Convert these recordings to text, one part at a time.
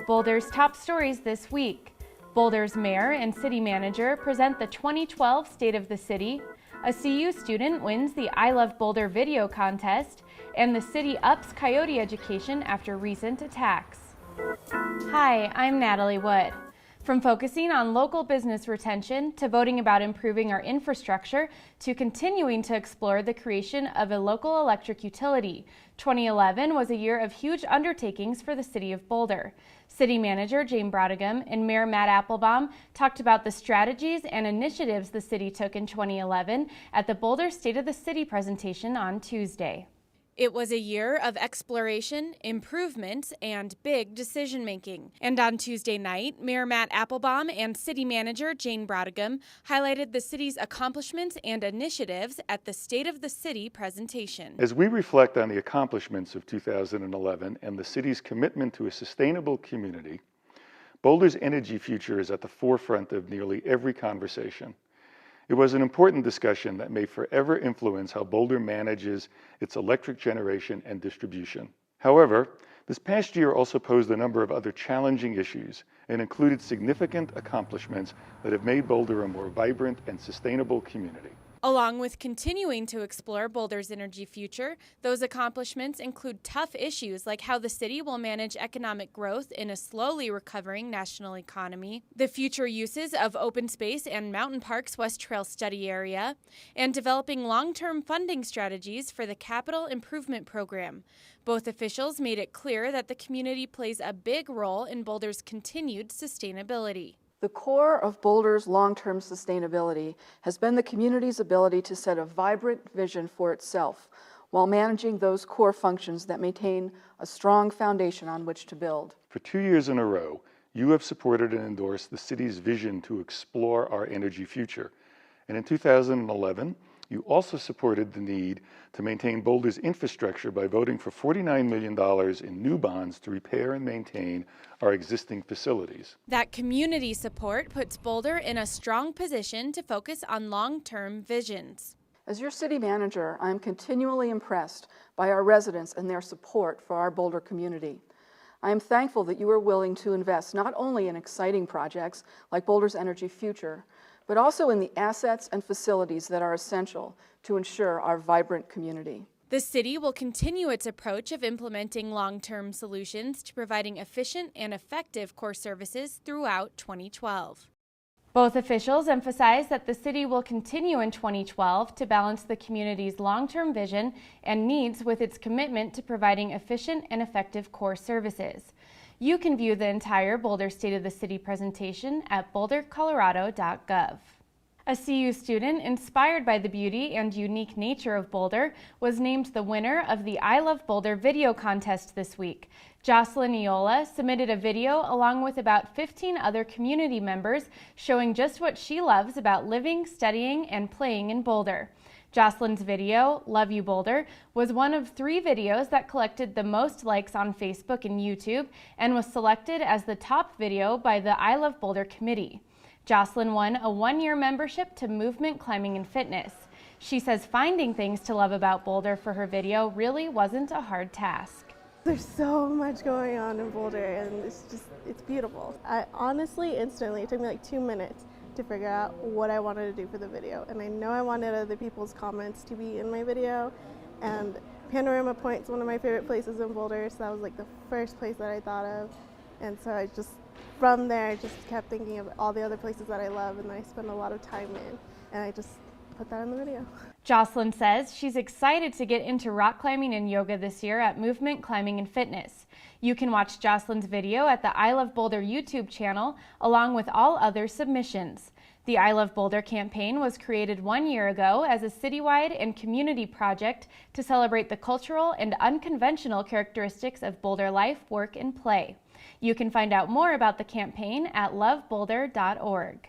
Boulder's top stories this week. Boulder's mayor and city manager present the 2012 State of the City. A CU student wins the I Love Boulder video contest, and the city ups coyote education after recent attacks. Hi, I'm Natalie Wood. From focusing on local business retention to voting about improving our infrastructure to continuing to explore the creation of a local electric utility, 2011 was a year of huge undertakings for the city of Boulder. City Manager Jane Brodegum and Mayor Matt Applebaum talked about the strategies and initiatives the city took in 2011 at the Boulder State of the City presentation on Tuesday. It was a year of exploration, improvement, and big decision-making. And on Tuesday night, Mayor Matt Applebaum and City Manager Jane Brodegum highlighted the city's accomplishments and initiatives at the State of the City presentation. As we reflect on the accomplishments of 2011 and the city's commitment to a sustainable community, Boulder's energy future is at the forefront of nearly every conversation. It was an important discussion that may forever influence how Boulder manages its electric generation and distribution. However, this past year also posed a number of other challenging issues and included significant accomplishments that have made Boulder a more vibrant and sustainable community. Along with continuing to explore Boulder's energy future, those accomplishments include tough issues like how the city will manage economic growth in a slowly recovering national economy, the future uses of open space and Mountain Park's West Trail study area, and developing long-term funding strategies for the Capital Improvement Program. Both officials made it clear that the community plays a big role in Boulder's continued sustainability. The core of Boulder's long-term sustainability has been the community's ability to set a vibrant vision for itself while managing those core functions that maintain a strong foundation on which to build. For 2 years in a row, you have supported and endorsed the city's vision to explore our energy future. And in 2011, you also supported the need to maintain Boulder's infrastructure by voting for $49 million in new bonds to repair and maintain our existing facilities. That community support puts Boulder in a strong position to focus on long-term visions. As your city manager, I am continually impressed by our residents and their support for our Boulder community. I am thankful that you are willing to invest not only in exciting projects like Boulder's energy future, but also in the assets and facilities that are essential to ensure our vibrant community. The city will continue its approach of implementing long-term solutions to providing efficient and effective core services throughout 2012. Both officials emphasized that the city will continue in 2012 to balance the community's long-term vision and needs with its commitment to providing efficient and effective core services. You can view the entire Boulder State of the City presentation at bouldercolorado.gov. A CU student inspired by the beauty and unique nature of Boulder was named the winner of the I Love Boulder video contest this week. Jocelyn Iola submitted a video along with about 15 other community members showing just what she loves about living, studying, and playing in Boulder. Jocelyn's video, Love You Boulder, was one of 3 videos that collected the most likes on Facebook and YouTube and was selected as the top video by the I Love Boulder committee. Jocelyn won a 1-year membership to Movement Climbing and Fitness. She says finding things to love about Boulder for her video really wasn't a hard task. There's so much going on in Boulder and it's beautiful. I honestly, instantly, it took me like 2 minutes to figure out what I wanted to do for the video. And I know I wanted other people's comments to be in my video. And Panorama Point's one of my favorite places in Boulder, so that was like the first place that I thought of. And so I just, from there, I just kept thinking of all the other places that I love and I spend a lot of time in. And I just put that in the video. Jocelyn says she's excited to get into rock climbing and yoga this year at Movement Climbing and Fitness. You can watch Jocelyn's video at the I Love Boulder YouTube channel, along with all other submissions. The I Love Boulder campaign was created 1 year ago as a citywide and community project to celebrate the cultural and unconventional characteristics of Boulder life, work, and play. You can find out more about the campaign at loveboulder.org.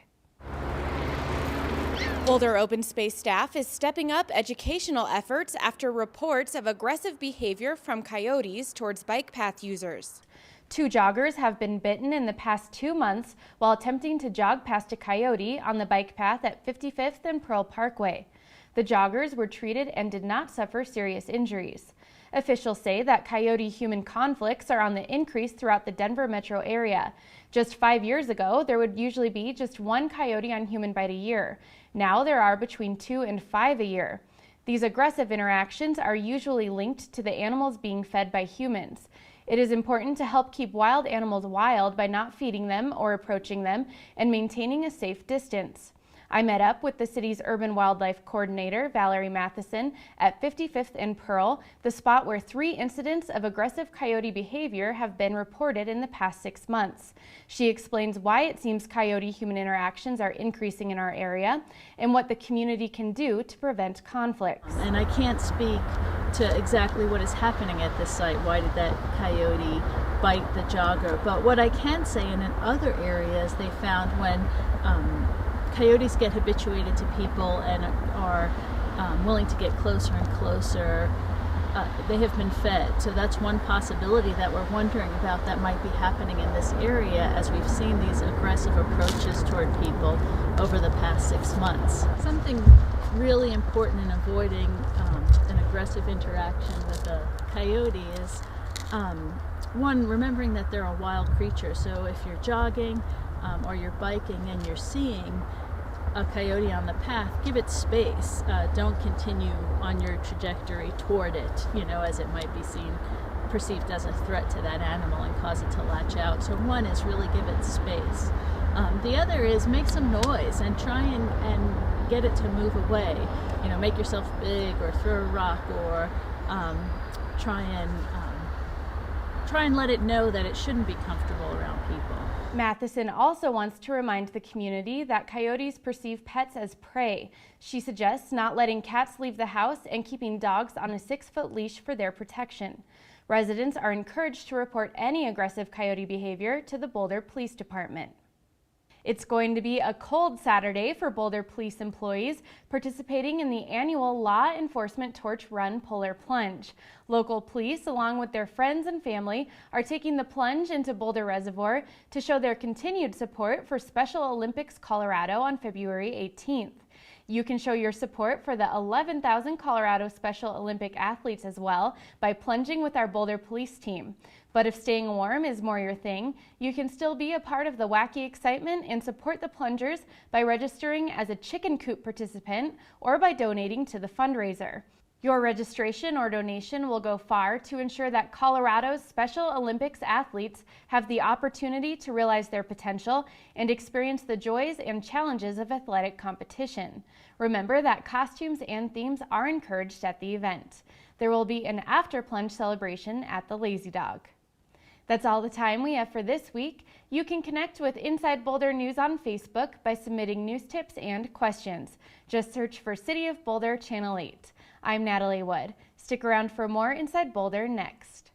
Boulder Open Space staff is stepping up educational efforts after reports of aggressive behavior from coyotes towards bike path users. 2 joggers have been bitten in the past 2 months while attempting to jog past a coyote on the bike path at 55th and Pearl Parkway. The joggers were treated and did not suffer serious injuries. Officials say that coyote-human conflicts are on the increase throughout the Denver metro area. Just 5 years ago, there would usually be just 1 coyote on human bite a year. Now there are between 2 and 5 a year. These aggressive interactions are usually linked to the animals being fed by humans. It is important to help keep wild animals wild by not feeding them or approaching them and maintaining a safe distance. I met up with the city's urban wildlife coordinator, Valerie Matheson, at 55th and Pearl, the spot where 3 incidents of aggressive coyote behavior have been reported in the past 6 months. She explains why it seems coyote-human interactions are increasing in our area and what the community can do to prevent conflicts. And I can't speak to exactly what is happening at this site. Why did that coyote bite the jogger? But what I can say, and in other areas, they found when coyotes get habituated to people and are willing to get closer and closer, they have been fed. So that's one possibility that we're wondering about that might be happening in this area as we've seen these aggressive approaches toward people over the past 6 months. Something really important in avoiding an aggressive interaction with a coyote is one, remembering that they're a wild creature. So if you're jogging or you're biking and you're seeing a coyote on the path, give it space. Don't continue on your trajectory toward it, as it might be perceived as a threat to that animal and cause it to latch out. So one is really give it space. The other is make some noise and try and get it to move away. Make yourself big or throw a rock or try and let it know that it shouldn't be comfortable around people. Matheson also wants to remind the community that coyotes perceive pets as prey. She suggests not letting cats leave the house and keeping dogs on a 6-foot leash for their protection. Residents are encouraged to report any aggressive coyote behavior to the Boulder Police Department. It's going to be a cold Saturday for Boulder police employees participating in the annual Law Enforcement Torch Run Polar Plunge. Local police, along with their friends and family, are taking the plunge into Boulder Reservoir to show their continued support for Special Olympics Colorado on February 18th. You can show your support for the 11,000 Colorado Special Olympic athletes as well by plunging with our Boulder police team. But if staying warm is more your thing, you can still be a part of the wacky excitement and support the plungers by registering as a chicken coop participant or by donating to the fundraiser. Your registration or donation will go far to ensure that Colorado's Special Olympics athletes have the opportunity to realize their potential and experience the joys and challenges of athletic competition. Remember that costumes and themes are encouraged at the event. There will be an after-plunge celebration at the Lazy Dog. That's all the time we have for this week. You can connect with Inside Boulder News on Facebook by submitting news tips and questions. Just search for City of Boulder Channel 8. I'm Natalie Wood. Stick around for more Inside Boulder next.